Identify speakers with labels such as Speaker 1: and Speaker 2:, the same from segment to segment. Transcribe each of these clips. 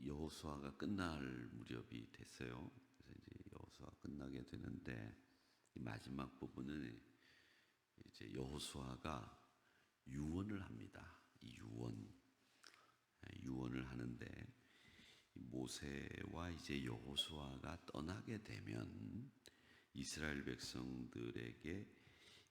Speaker 1: 여호수아가 끝날 무렵이 됐어요. 그래서 이제 여호수아 끝나게 되는데 이 마지막 부분은 이제 여호수아가 유언을 합니다. 이 유언을 하는데 모세와 이제 여호수아가 떠나게 되면 이스라엘 백성들에게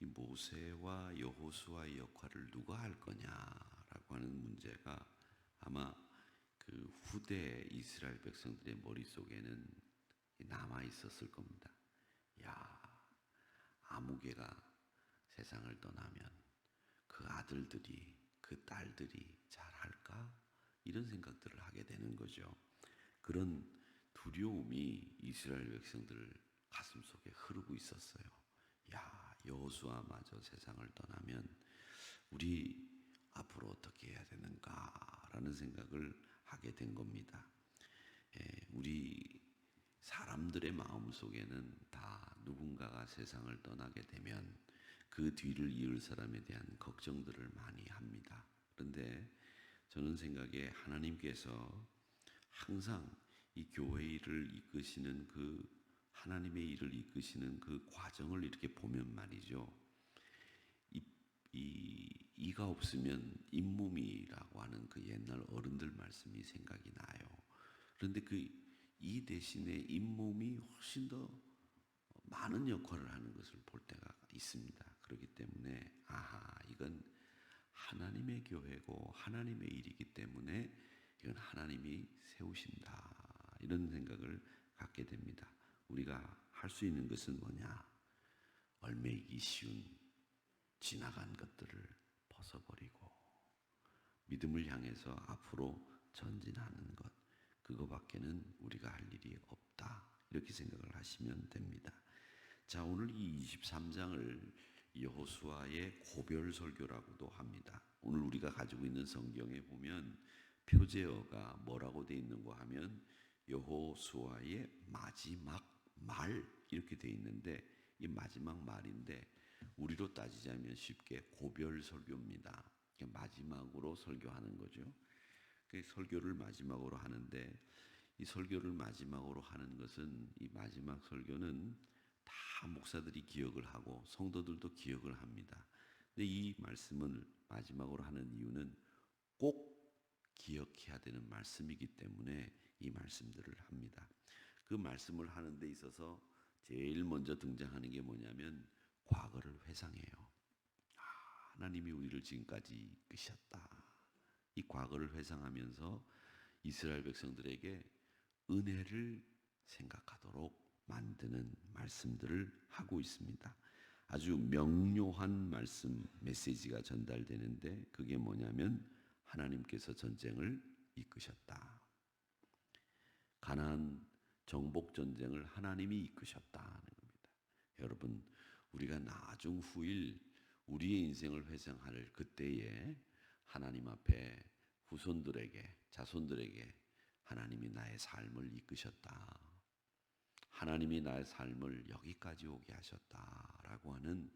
Speaker 1: 이 모세와 여호수아의 역할을 누가 할 거냐라고 하는 문제가 아마 그 후대 이스라엘 백성들의 머릿속에는 남아 있었을 겁니다. 야, 아무개가 세상을 떠나면 그 아들들이, 그 딸들이 잘할까? 이런 생각들을 하게 되는 거죠. 그런 두려움이 이스라엘 백성들 가슴 속에 흐르고 있었어요. 야, 여호수아마저 세상을 떠나면 우리 앞으로 어떻게 해야 되는가라는 생각을 하게 된 겁니다. 우리 사람들의 마음 속에는 다 누군가가 세상을 떠나게 되면 그 뒤를 이을 사람에 대한 걱정들을 많이 합니다. 그런데 저는 생각에 하나님께서 항상 이 교회 일을 이끄시는 그 하나님의 일을 이끄시는 그 과정을 이렇게 보면 말이죠. 이가 없으면 잇몸이라고 하는 그 옛날 어른들 말씀이 생각이 나요. 그런데 그 이 대신에 잇몸이 훨씬 더 많은 역할을 하는 것을 볼 때가 있습니다. 그렇기 때문에 이건 하나님의 교회고 하나님의 일이기 때문에 이건 하나님이 세우신다. 이런 생각을 갖게 됩니다. 우리가 할 수 있는 것은 뭐냐? 얼매이기 쉬운 지나간 것들을 벗어버리고 믿음을 향해서 앞으로 전진하는 것, 그거밖에는 우리가 할 일이 없다. 이렇게 생각을 하시면 됩니다. 자, 오늘 이 23장을 여호수아의 고별 설교라고도 합니다. 오늘 우리가 가지고 있는 성경에 보면 표제어가 뭐라고 되어 있는가 하면 여호수아의 마지막 말 이렇게 되어 있는데 이 마지막 말인데 우리로 따지자면 쉽게 고별 설교입니다. 마지막으로 설교하는 거죠. 그 설교를 마지막으로 하는데 이 설교를 마지막으로 하는 것은 이 마지막 설교는 다 목사들이 기억을 하고 성도들도 기억을 합니다. 근데 이 말씀을 마지막으로 하는 이유는 꼭 기억해야 되는 말씀이기 때문에 이 말씀들을 합니다. 그 말씀을 하는 데 있어서 제일 먼저 등장하는 게 뭐냐면 과거를 회상해요. 하나님이 우리를 지금까지 이끄셨다. 이 과거를 회상하면서 이스라엘 백성들에게 은혜를 생각하도록 만드는 말씀들을 하고 있습니다. 아주 명료한 말씀, 메시지가 전달되는데 그게 뭐냐면 하나님께서 전쟁을 이끄셨다. 가나안 정복 전쟁을 하나님이 이끄셨다는 겁니다. 여러분, 우리가 나중 후일 우리의 인생을 회상할 그때에 하나님 앞에 후손들에게, 자손들에게 하나님이 나의 삶을 이끄셨다. 하나님이 나의 삶을 여기까지 오게 하셨다라고 하는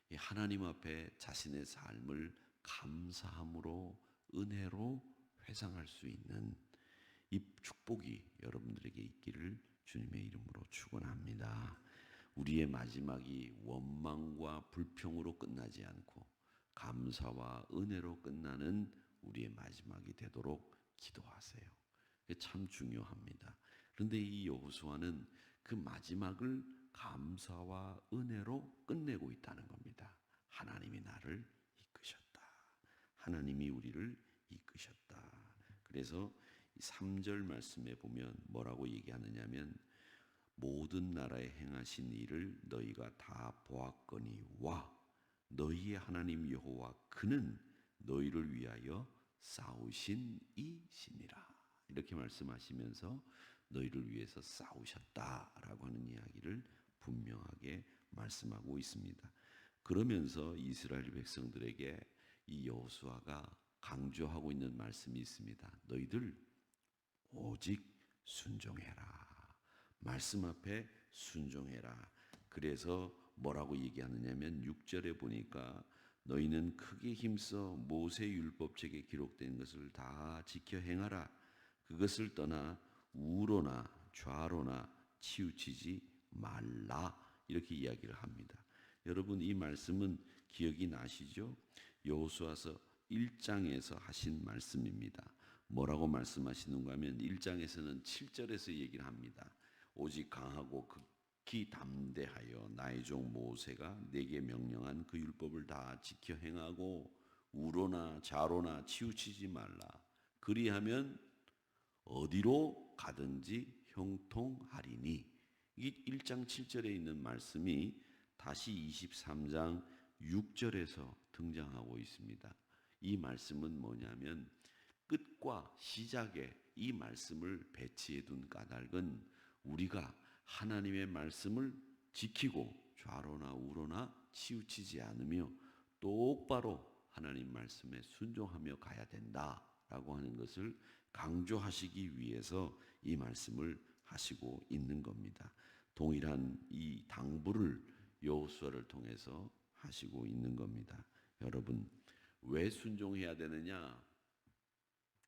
Speaker 1: 이 하나님 앞에 자신의 삶을 감사함으로 은혜로 회상할 수 있는 이 축복이 여러분들에게 있기를 주님의 이름으로 축원합니다. 우리의 마지막이 원망과 불평으로 끝나지 않고 감사와 은혜로 끝나는 우리의 마지막이 되도록 기도하세요. 그게 참 중요합니다. 그런데 이 여호수아는 그 마지막을 감사와 은혜로 끝내고 있다는 겁니다. 하나님이 나를 이끄셨다. 하나님이 우리를 이끄셨다. 그래서 3절 말씀에 보면 뭐라고 얘기하느냐면 모든 나라에 행하신 일을 너희가 다 보았거니와 너희의 하나님 여호와 그는 너희를 위하여 싸우신 이시니라. 이렇게 말씀하시면서 너희를 위해서 싸우셨다라고 하는 이야기를 분명하게 말씀하고 있습니다. 그러면서 이스라엘 백성들에게 이 여호수아가 강조하고 있는 말씀이 있습니다. 너희들 오직 순종해라. 말씀 앞에 순종해라. 그래서 뭐라고 얘기하느냐면 6절에 보니까 너희는 크게 힘써 모세 율법책에 기록된 것을 다 지켜 행하라. 그것을 떠나 우로나 좌로나 치우치지 말라 이렇게 이야기를 합니다. 여러분 이 말씀은 기억이 나시죠? 여호수아서 1장에서 하신 말씀입니다. 뭐라고 말씀하시는가 하면 1장에서는 7절에서 얘기를 합니다. 오직 강하고 극히 담대하여 나의 종 모세가 내게 명령한 그 율법을 다 지켜 행하고 우로나 좌로나 치우치지 말라. 그리하면 어디로 가든지 형통하리니. 이 1장 7절에 있는 말씀이 다시 23장 6절에서 등장하고 있습니다. 이 말씀은 뭐냐면 끝과 시작에 이 말씀을 배치해 둔 까닭은 우리가 하나님의 말씀을 지키고 좌로나 우로나 치우치지 않으며 똑바로 하나님 말씀에 순종하며 가야 된다라고 하는 것을 강조하시기 위해서 이 말씀을 하시고 있는 겁니다. 동일한 이 당부를 여호수아를 통해서 하시고 있는 겁니다. 여러분, 왜 순종해야 되느냐?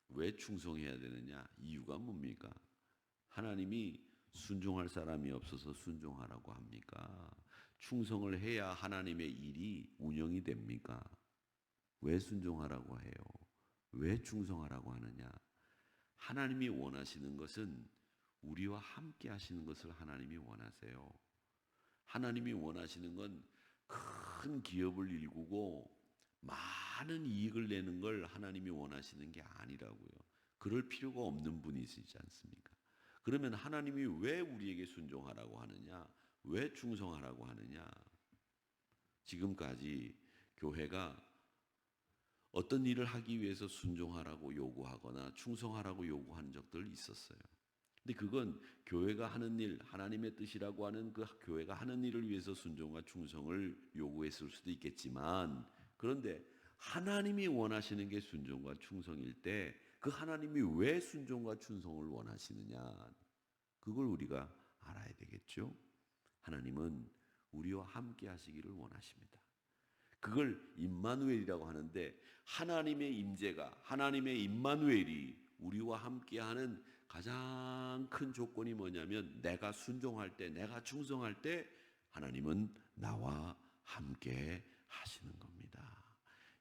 Speaker 1: 왜 충성해야 되느냐? 이유가 뭡니까? 하나님이 순종할 사람이 없어서 순종하라고 합니까? 충성을 해야 하나님의 일이 운영이 됩니까? 왜 순종하라고 해요? 왜 충성하라고 하느냐? 하나님이 원하시는 것은 우리와 함께 하시는 것을 하나님이 원하세요. 하나님이 원하시는 건 큰 기업을 일구고 많은 이익을 내는 걸 하나님이 원하시는 게 아니라고요. 그럴 필요가 없는 분이시지 않습니까? 그러면 하나님이 왜 우리에게 순종하라고 하느냐? 왜 충성하라고 하느냐? 지금까지 교회가 어떤 일을 하기 위해서 순종하라고 요구하거나 충성하라고 요구하는 적들 있었어요. 근데 그건 교회가 하는 일, 하나님의 뜻이라고 하는 그 교회가 하는 일을 위해서 순종과 충성을 요구했을 수도 있겠지만, 그런데 하나님이 원하시는 게 순종과 충성일 때 그 하나님이 왜 순종과 충성을 원하시느냐, 그걸 우리가 알아야 되겠죠. 하나님은 우리와 함께 하시기를 원하십니다. 그걸 임마누엘이라고 하는데, 하나님의 임재가, 하나님의 임마누엘이 우리와 함께하는 가장 큰 조건이 뭐냐면, 내가 순종할 때, 내가 충성할 때 하나님은 나와 함께 하시는 겁니다.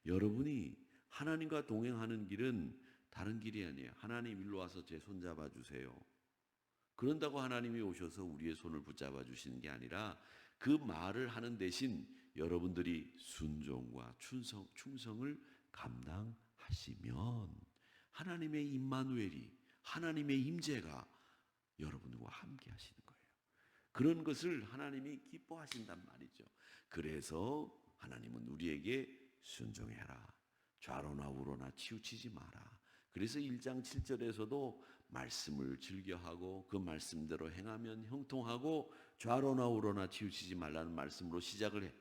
Speaker 1: 여러분이 하나님과 동행하는 길은 다른 길이 아니에요. 하나님 일로 와서 제 손 잡아 주세요. 그런다고 하나님이 오셔서 우리의 손을 붙잡아 주시는 게 아니라, 그 말을 하는 대신 여러분들이 순종과 충성을 감당하시면 하나님의 임마누엘이, 하나님의 임재가 여러분과 함께 하시는 거예요. 그런 것을 하나님이 기뻐하신단 말이죠. 그래서 하나님은 우리에게 순종해라, 좌로나 우로나 치우치지 마라. 그래서 1장 7절에서도 말씀을 즐겨하고 그 말씀대로 행하면 형통하고 좌로나 우로나 치우치지 말라는 말씀으로 시작을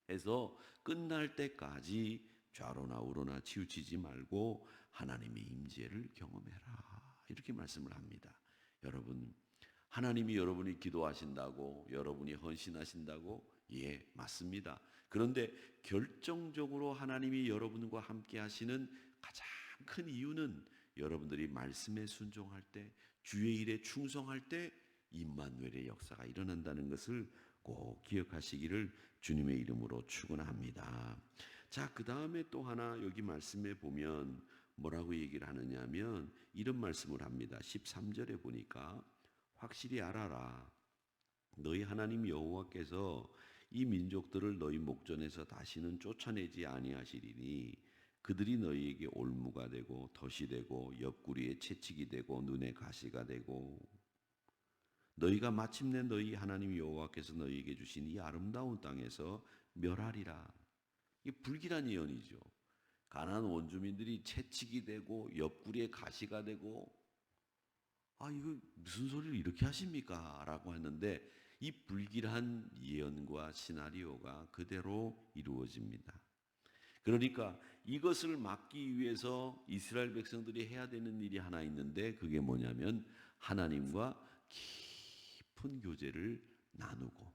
Speaker 1: 해서 끝날 때까지 좌로나 우로나 치우치지 말고 하나님의 임재를 경험해라, 이렇게 말씀을 합니다. 여러분, 하나님이 여러분이 기도하신다고, 여러분이 헌신하신다고, 예, 맞습니다. 그런데 결정적으로 하나님이 여러분과 함께 하시는 가장 큰 이유는 여러분들이 말씀에 순종할 때, 주의 일에 충성할 때 임마누엘의 역사가 일어난다는 것을 꼭 기억하시기를 주님의 이름으로 축원합니다. 자, 그 다음에 또 하나 여기 말씀에 보면 뭐라고 얘기를 하느냐면 이런 말씀을 합니다. 13절에 보니까 확실히 알아라. 너희 하나님 여호와께서 이 민족들을 너희 목전에서 다시는 쫓아내지 아니하시리니 그들이 너희에게 올무가 되고 덫이 되고 옆구리에 채찍이 되고 눈에 가시가 되고, 너희가 마침내 너희 하나님 여호와께서 너희에게 주신 이 아름다운 땅에서 멸하리라. 이게 불길한 예언이죠. 가나안 원주민들이 채찍이 되고 옆구리에 가시가 되고, 이거 무슨 소리를 이렇게 하십니까? 라고 했는데 이 불길한 예언과 시나리오가 그대로 이루어집니다. 그러니까 이것을 막기 위해서 이스라엘 백성들이 해야 되는 일이 하나 있는데, 그게 뭐냐면 하나님과 깊은 교제를 나누고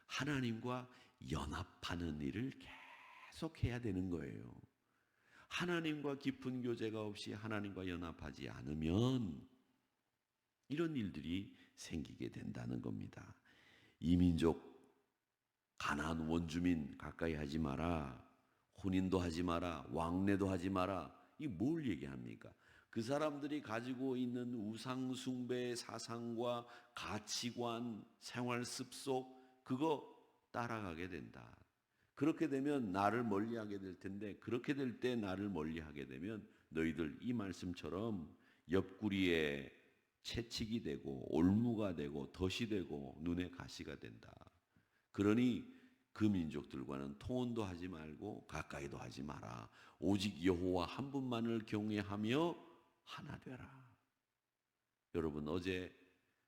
Speaker 1: 하나님과 연합하는 일을 계속 해야 되는 거예요. 하나님과 깊은 교제가 없이 하나님과 연합하지 않으면 이런 일들이 생기게 된다는 겁니다. 이민족 가나안 원주민 가까이 하지 마라. 혼인도 하지 마라. 왕래도 하지 마라. 이 뭘 얘기합니까? 그 사람들이 가지고 있는 우상 숭배의 사상과 가치관, 생활 습속 그거 따라가게 된다. 그렇게 되면 나를 멀리하게 될 텐데 그렇게 될 때 나를 멀리하게 되면 너희들 이 말씀처럼 옆구리에 채찍이 되고 올무가 되고 덫이 되고 눈에 가시가 된다. 그러니 그 민족들과는 통혼도 하지 말고 가까이도 하지 마라. 오직 여호와 한 분만을 경외하며 하나 되라. 여러분 어제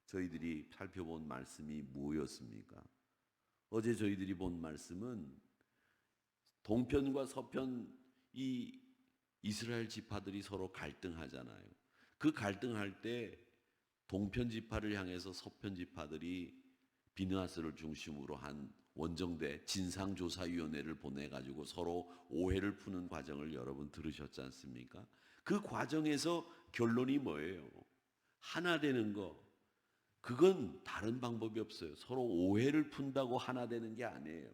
Speaker 1: 저희들이 살펴본 말씀이 뭐였습니까? 어제 저희들이 본 말씀은 동편과 서편 이 이스라엘 지파들이 서로 갈등하잖아요. 그 갈등할 때 동편 지파를 향해서 서편 지파들이 비느하스를 중심으로 한 원정대 진상조사위원회를 보내가지고 서로 오해를 푸는 과정을 여러분 들으셨지 않습니까? 그 과정에서 결론이 뭐예요? 하나 되는 거. 그건 다른 방법이 없어요. 서로 오해를 푼다고 하나 되는 게 아니에요.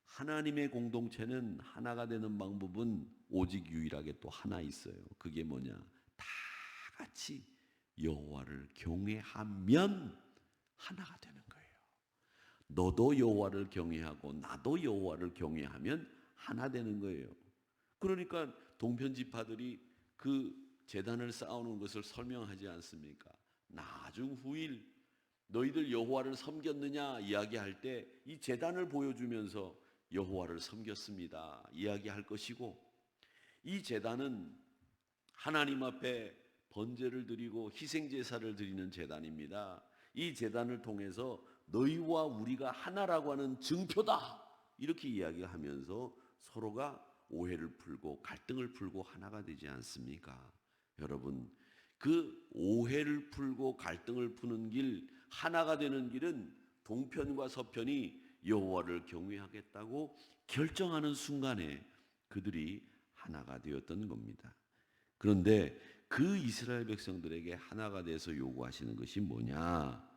Speaker 1: 하나님의 공동체는 하나가 되는 방법은 오직 유일하게 또 하나 있어요. 그게 뭐냐? 다 같이 여호와를 경외하면 하나가 되는 거예요. 너도 여호와를 경외하고 나도 여호와를 경외하면 하나 되는 거예요. 그러니까 동편 지파들이 그 제단을 쌓아놓은 것을 설명하지 않습니까? 나중 후일 너희들 여호와를 섬겼느냐 이야기할 때 이 제단을 보여주면서 여호와를 섬겼습니다 이야기할 것이고, 이 제단은 하나님 앞에 번제를 드리고 희생제사를 드리는 제단입니다. 이 제단을 통해서 너희와 우리가 하나라고 하는 증표다 이렇게 이야기하면서 서로가 오해를 풀고 갈등을 풀고 하나가 되지 않습니까? 여러분 그 오해를 풀고 갈등을 푸는 길, 하나가 되는 길은 동편과 서편이 여호와를 경외하겠다고 결정하는 순간에 그들이 하나가 되었던 겁니다. 그런데 그 이스라엘 백성들에게 하나가 돼서 요구하시는 것이 뭐냐?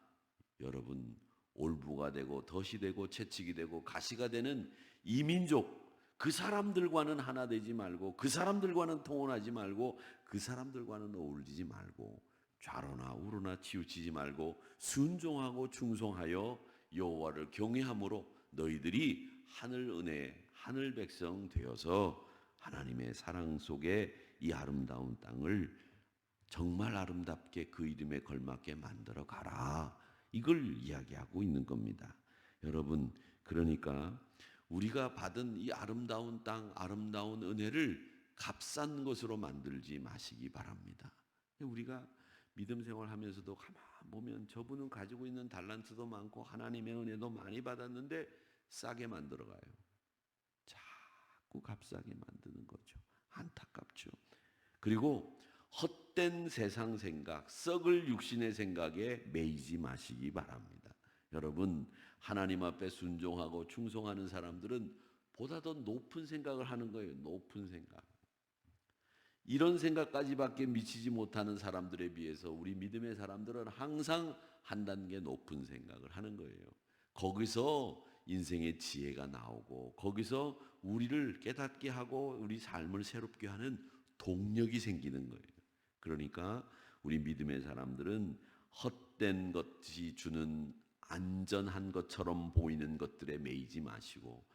Speaker 1: 여러분 올무가 되고 덫이 되고 채찍이 되고 가시가 되는 이민족, 그 사람들과는 하나 되지 말고 그 사람들과는 통혼하지 말고 그 사람들과는 어울리지 말고 좌로나 우로나 치우치지 말고 순종하고 충성하여 여호와를 경외함으로 너희들이 하늘 은혜, 하늘 백성 되어서 하나님의 사랑 속에 이 아름다운 땅을 정말 아름답게 그 이름에 걸맞게 만들어 가라. 이걸 이야기하고 있는 겁니다. 여러분, 그러니까 우리가 받은 이 아름다운 땅, 아름다운 은혜를 값싼 것으로 만들지 마시기 바랍니다. 우리가 믿음 생활하면서도 가만 보면 저분은 가지고 있는 달란트도 많고 하나님의 은혜도 많이 받았는데 싸게 만들어 가요. 자꾸 값싸게 만드는 거죠. 안타깝죠. 그리고 헛된 세상 생각, 썩을 육신의 생각에 매이지 마시기 바랍니다. 여러분, 하나님 앞에 순종하고 충성하는 사람들은 보다 더 높은 생각을 하는 거예요. 높은 생각. 이런 생각까지밖에 미치지 못하는 사람들에 비해서 우리 믿음의 사람들은 항상 한 단계 높은 생각을 하는 거예요. 거기서 인생의 지혜가 나오고 거기서 우리를 깨닫게 하고 우리 삶을 새롭게 하는 동력이 생기는 거예요. 그러니까 우리 믿음의 사람들은 헛된 것이 주는 안전한 것처럼 보이는 것들에 매이지 마시고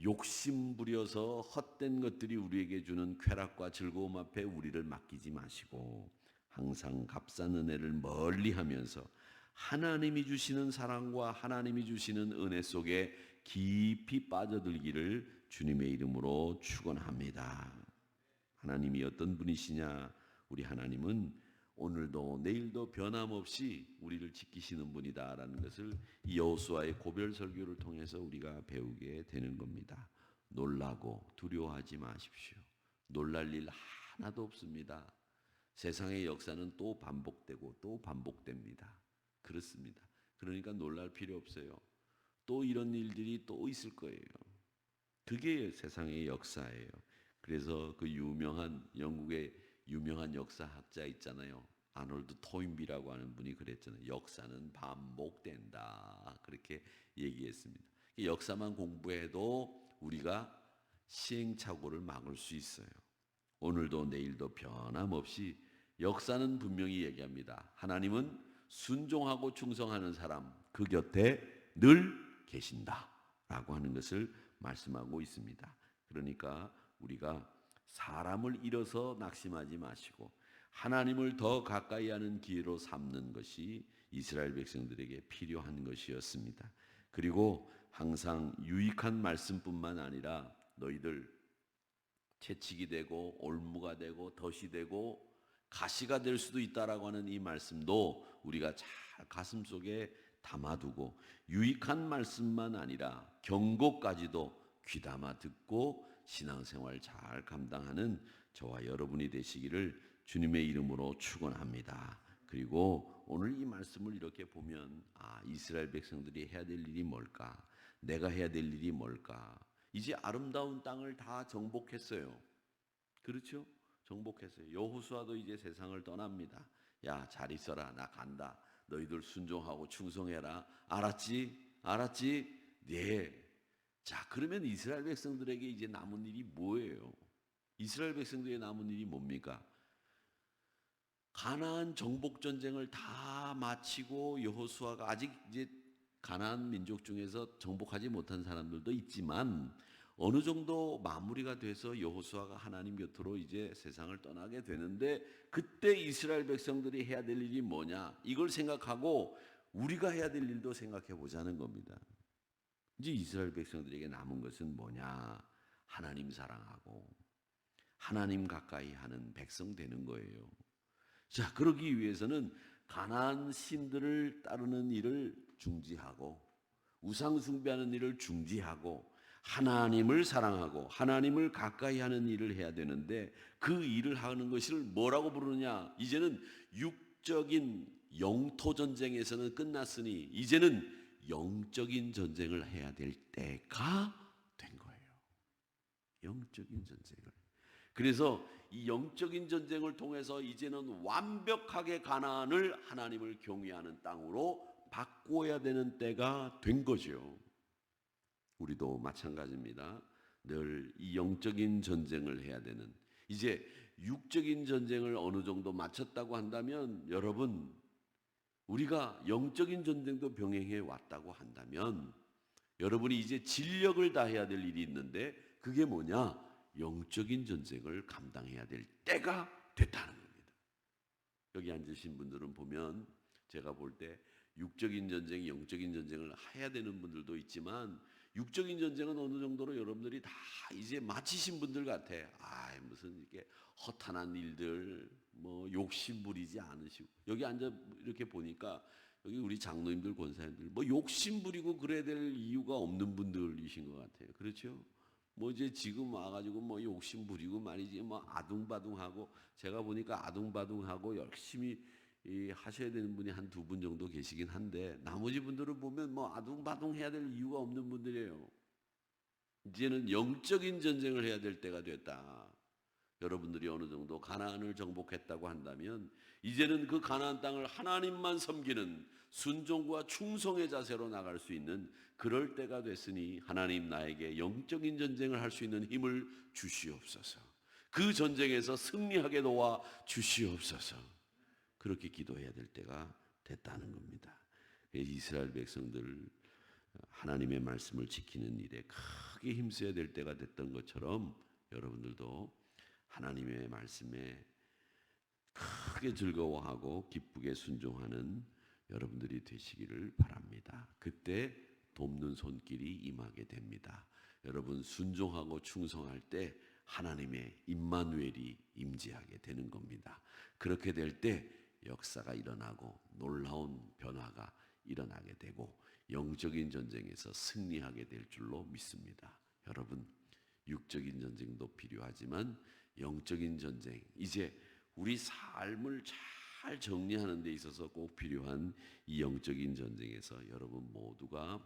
Speaker 1: 욕심 부려서 헛된 것들이 우리에게 주는 쾌락과 즐거움 앞에 우리를 맡기지 마시고 항상 값싼 은혜를 멀리하면서 하나님이 주시는 사랑과 하나님이 주시는 은혜 속에 깊이 빠져들기를 주님의 이름으로 축원합니다. 하나님이 어떤 분이시냐? 우리 하나님은 오늘도 내일도 변함없이 우리를 지키시는 분이다라는 것을 이 여호수아의 고별 설교를 통해서 우리가 배우게 되는 겁니다. 놀라고 두려워하지 마십시오. 놀랄 일 하나도 없습니다. 세상의 역사는 또 반복되고 또 반복됩니다. 그렇습니다. 그러니까 놀랄 필요 없어요. 또 이런 일들이 또 있을 거예요. 그게 세상의 역사예요. 그래서 그 유명한 영국의 유명한 역사학자 있잖아요. 아놀드 토인비라고 하는 분이 그랬잖아요. 역사는 반복된다. 그렇게 얘기했습니다. 역사만 공부해도 우리가 시행착오를 막을 수 있어요. 오늘도 내일도 변함없이 역사는 분명히 얘기합니다. 하나님은 순종하고 충성하는 사람 그 곁에 늘 계신다 라고 하는 것을 말씀하고 있습니다. 그러니까 우리가 사람을 잃어서 낙심하지 마시고 하나님을 더 가까이 하는 기회로 삼는 것이 이스라엘 백성들에게 필요한 것이었습니다. 그리고 항상 유익한 말씀뿐만 아니라 너희들 채찍이 되고 올무가 되고 덫이 되고 가시가 될 수도 있다라고 하는 이 말씀도 우리가 잘 가슴속에 담아두고 유익한 말씀만 아니라 경고까지도 귀담아 듣고 신앙생활 잘 감당하는 저와 여러분이 되시기를 주님의 이름으로 축원합니다. 그리고 오늘 이 말씀을 이렇게 보면 이스라엘 백성들이 해야 될 일이 뭘까? 내가 해야 될 일이 뭘까? 이제 아름다운 땅을 다 정복했어요. 그렇죠? 정복했어요. 여호수아도 이제 세상을 떠납니다. 야, 잘 있어라. 나 간다. 너희들 순종하고 충성해라. 알았지? 알았지? 네. 자, 그러면 이스라엘 백성들에게 이제 남은 일이 뭐예요? 이스라엘 백성들에게 남은 일이 뭡니까? 가나안 정복 전쟁을 다 마치고 여호수아가 아직 이제 가나안 민족 중에서 정복하지 못한 사람들도 있지만 어느 정도 마무리가 돼서 여호수아가 하나님 곁으로 이제 세상을 떠나게 되는데 그때 이스라엘 백성들이 해야 될 일이 뭐냐? 이걸 생각하고 우리가 해야 될 일도 생각해 보자는 겁니다. 이제 이스라엘 백성들에게 남은 것은 뭐냐? 하나님 사랑하고 하나님 가까이 하는 백성 되는 거예요. 자, 그러기 위해서는 가나안 신들을 따르는 일을 중지하고 우상 숭배하는 일을 중지하고 하나님을 사랑하고 하나님을 가까이 하는 일을 해야 되는데 그 일을 하는 것을 뭐라고 부르느냐? 이제는 육적인 영토 전쟁에서는 끝났으니 이제는 영적인 전쟁을 해야 될 때가 된 거예요. 영적인 전쟁을. 그래서 이 영적인 전쟁을 통해서 이제는 완벽하게 가나안을 하나님을 경외하는 땅으로 바꿔야 되는 때가 된 거죠. 우리도 마찬가지입니다. 늘 이 영적인 전쟁을 해야 되는, 이제 육적인 전쟁을 어느 정도 마쳤다고 한다면 여러분, 우리가 영적인 전쟁도 병행해 왔다고 한다면 여러분이 이제 진력을 다해야 될 일이 있는데 그게 뭐냐? 영적인 전쟁을 감당해야 될 때가 됐다는 겁니다. 여기 앉으신 분들은 보면 제가 볼 때 육적인 전쟁, 영적인 전쟁을 해야 되는 분들도 있지만 육적인 전쟁은 어느 정도로 여러분들이 다 이제 마치신 분들 같아. 무슨 이렇게 허탄한 일들, 뭐 욕심 부리지 않으시고 여기 앉아 이렇게 보니까 여기 우리 장로님들, 권사님들 뭐 욕심 부리고 그래야 될 이유가 없는 분들이신 것 같아요. 그렇죠? 뭐 이제 지금 와가지고 뭐 욕심 부리고 말이지 뭐 아둥바둥하고 제가 보니까 아둥바둥하고 열심히 하셔야 되는 분이 한 두 분 정도 계시긴 한데 나머지 분들을 보면 뭐 아둥바둥 해야 될 이유가 없는 분들이에요. 이제는 영적인 전쟁을 해야 될 때가 됐다. 여러분들이 어느 정도 가나안을 정복했다고 한다면 이제는 그 가나안 땅을 하나님만 섬기는 순종과 충성의 자세로 나갈 수 있는 그럴 때가 됐으니 하나님 나에게 영적인 전쟁을 할 수 있는 힘을 주시옵소서. 그 전쟁에서 승리하게 도와 주시옵소서. 그렇게 기도해야 될 때가 됐다는 겁니다. 이스라엘 백성들 하나님의 말씀을 지키는 일에 크게 힘써야 될 때가 됐던 것처럼 여러분들도 하나님의 말씀에 크게 즐거워하고 기쁘게 순종하는 여러분들이 되시기를 바랍니다. 그때 돕는 손길이 임하게 됩니다. 여러분 순종하고 충성할 때 하나님의 임마누엘이 임재하게 되는 겁니다. 그렇게 될 때 역사가 일어나고 놀라운 변화가 일어나게 되고 영적인 전쟁에서 승리하게 될 줄로 믿습니다. 여러분, 육적인 전쟁도 필요하지만 영적인 전쟁, 이제 우리 삶을 잘 정리하는 데 있어서 꼭 필요한 이 영적인 전쟁에서 여러분 모두가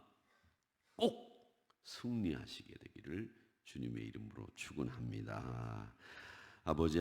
Speaker 1: 꼭 승리하시게 되기를 주님의 이름으로 축원합니다. 아버지